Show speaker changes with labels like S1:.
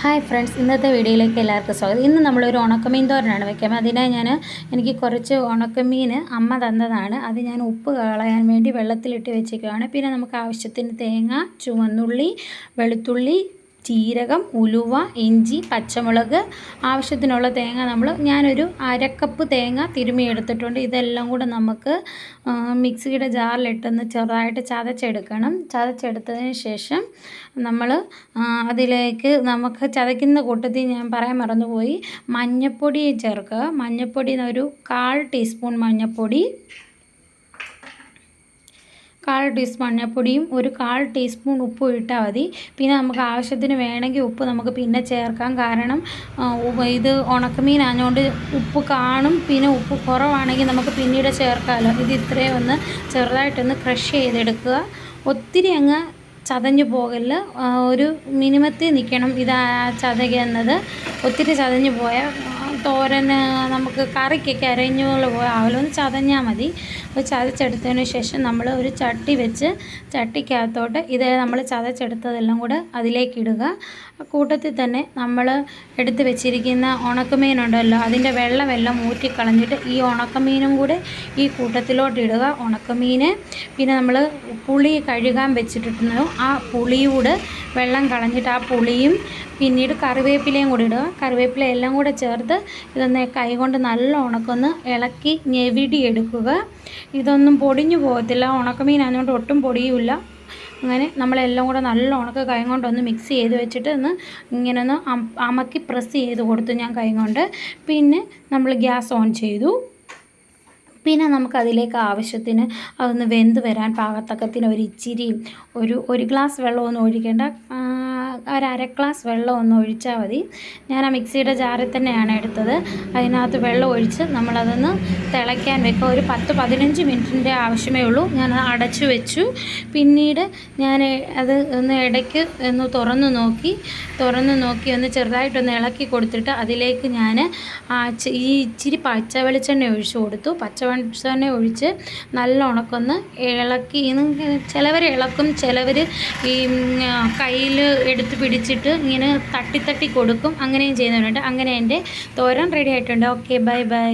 S1: Hi friends, ഇന്നത്തെ വീഡിയോയിലേക്ക് എല്ലാവർക്കും സ്വാഗതം. ഇന്ന് നമ്മളൊരു ഉണക്കമീൻ തോരനാണ് വയ്ക്കാം. അതിനായി എനിക്ക് കുറച്ച് ഉണക്കമീൻ അമ്മ തന്നതാണ്. അത് ഞാൻ ഉപ്പ് കളയാൻ വേണ്ടി വെള്ളത്തിലിട്ട് വെച്ചേക്കുകയാണ്. പിന്നെ നമുക്ക് ആവശ്യത്തിന് തേങ്ങ, ചുവന്നുള്ളി, വെളുത്തുള്ളി, ജീരകം, ഉലുവ, ഇഞ്ചി, പച്ചമുളക്, ആവശ്യത്തിനുള്ള തേങ്ങ ഞാനൊരു അരക്കപ്പ് തേങ്ങ തിരുമ്മി എടുത്തിട്ടുണ്ട്. ഇതെല്ലാം കൂടെ നമുക്ക് മിക്സിയുടെ ജാറിലിട്ടൊന്ന് ചെറുതായിട്ട് ചതച്ചെടുക്കണം. ചതച്ചെടുത്തതിന് ശേഷം നമ്മൾ അതിലേക്ക് നമുക്ക് ചതയ്ക്കുന്ന കൂട്ടത്തിൽ ഞാൻ പറയാൻ മറന്നുപോയി, മഞ്ഞൾപ്പൊടി ചേർക്കുക. മഞ്ഞൾപ്പൊടി ഒരു 1/4 ടീസ്പൂൺ മഞ്ഞൾപ്പൊടി, 1/4 ടീസ്പൂൺ മഞ്ഞൾപ്പൊടിയും ഒരു 1/4 ടീസ്പൂൺ ഉപ്പും ഇട്ടാൽ മതി. പിന്നെ നമുക്ക് ആവശ്യത്തിന് വേണമെങ്കിൽ ഉപ്പ് നമുക്ക് പിന്നെ ചേർക്കാം. കാരണം ഇത് ഉണക്കമീൻ ആയതുകൊണ്ട് ഉപ്പ് കാണും. പിന്നെ ഉപ്പ് കുറവാണെങ്കിൽ നമുക്ക് പിന്നീട് ചേർക്കാമല്ലോ. ഇത് ഇത്രയും ഒന്ന് ചെറുതായിട്ടൊന്ന് ക്രഷ് ചെയ്തെടുക്കുക. ഒത്തിരി അങ്ങ് ചതഞ്ഞു പോകല്ല, ഒരു മിനിമത്തിൽ നിൽക്കണം ഇത് ചതയ്ക്കുന്നത്. ഒത്തിരി ചതഞ്ഞു പോയാൽ തോരന് നമുക്ക് കറിക്കൊക്കെ അരഞ്ഞുപോലെ പോയാലും ഒന്ന് ചതഞ്ഞാൽ മതി. അപ്പോൾ ചതച്ചെടുത്തതിന് ശേഷം നമ്മൾ ഒരു ചട്ടി വെച്ച് ചട്ടിക്കകത്തോട്ട് ഇത് നമ്മൾ ചതച്ചെടുത്തതെല്ലാം കൂടെ അതിലേക്കിടുക. കൂട്ടത്തിൽ തന്നെ നമ്മൾ എടുത്ത് വെച്ചിരിക്കുന്ന ഉണക്കമീനുണ്ടല്ലോ, അതിൻ്റെ വെള്ളമെല്ലാം ഊറ്റിക്കളഞ്ഞിട്ട് ഈ ഉണക്കമീനും കൂടെ ഈ കൂട്ടത്തിലോട്ട് ഇടുക. ഉണക്കമീൻ പിന്നെ നമ്മൾ പുളി കഴുകാൻ വെച്ചിട്ടുണ്ടോ, ആ പുളിയൂടെ വെള്ളം കളഞ്ഞിട്ട് ആ പുളിയും പിന്നീട് കറിവേപ്പിലയും കൂടി ഇടുക. കറിവേപ്പില എല്ലാം കൂടെ ചേർത്ത് ഇതൊന്ന് കൈകൊണ്ട് നല്ല ഉണക്കൊന്ന് ഇളക്കി ഞെവിടിയെടുക്കുക. ഇതൊന്നും പൊടിഞ്ഞു പോകത്തില്ല, ഉണക്കമീനായതുകൊണ്ട് ഒട്ടും പൊടിയുമില്ല. അങ്ങനെ നമ്മളെല്ലാം കൂടെ നല്ല ഉണക്ക കൈ കൊണ്ടൊന്ന് മിക്സ് ചെയ്ത് വെച്ചിട്ട് ഇങ്ങനെ ഒന്ന് അമക്കി പ്രസ് ചെയ്ത് കൊടുത്തു ഞാൻ കൈ കൊണ്ട്. പിന്നെ നമ്മൾ ഗ്യാസ് ഓൺ ചെയ്തു. പിന്നെ നമുക്കതിലേക്ക് ആവശ്യത്തിന് അതൊന്ന് വെന്ത് വരാൻ പാകത്തക്കത്തിന് ഒരു ഗ്ലാസ് വെള്ളമൊന്നും ഒഴിക്കേണ്ട, അര ഗ്ലാസ് വെള്ളം ഒന്ന് ഒഴിച്ചാൽ മതി. ഞാൻ ആ മിക്സിയുടെ ജാറിൽ തന്നെയാണ് എടുത്തത്. അതിനകത്ത് വെള്ളം ഒഴിച്ച് നമ്മളതൊന്ന് തിളയ്ക്കാൻ വെക്കുക. ഒരു 10-15 മിനിറ്റിൻ്റെ ആവശ്യമേ ഉള്ളൂ. ഞാനത് അടച്ചു വെച്ചു. പിന്നീട് ഞാൻ അത് ഒന്ന് ഇടയ്ക്ക് ഒന്ന് തുറന്ന് നോക്കി ഒന്ന് ചെറുതായിട്ടൊന്ന് ഇളക്കി കൊടുത്തിട്ട് അതിലേക്ക് ഞാൻ ഇച്ചിരി പച്ച വെളിച്ചെണ്ണ ഒഴിച്ച് കൊടുത്തു. പച്ച വെളിച്ചെണ്ണ ഒഴിച്ച് നല്ല ഉണക്കൊന്ന് ഇളക്കി. ചിലവർ ഇളക്കും, ചിലവർ ഈ കയ്യിൽ എടുത്ത് പിടിച്ചിട്ട് ഇങ്ങനെ തട്ടി കൊടുക്കും. അങ്ങനെയും ചെയ്യുന്നവരുണ്ട്. അങ്ങനെ എൻ്റെ തോരൻ റെഡി ആയിട്ടുണ്ട്. Okay, by.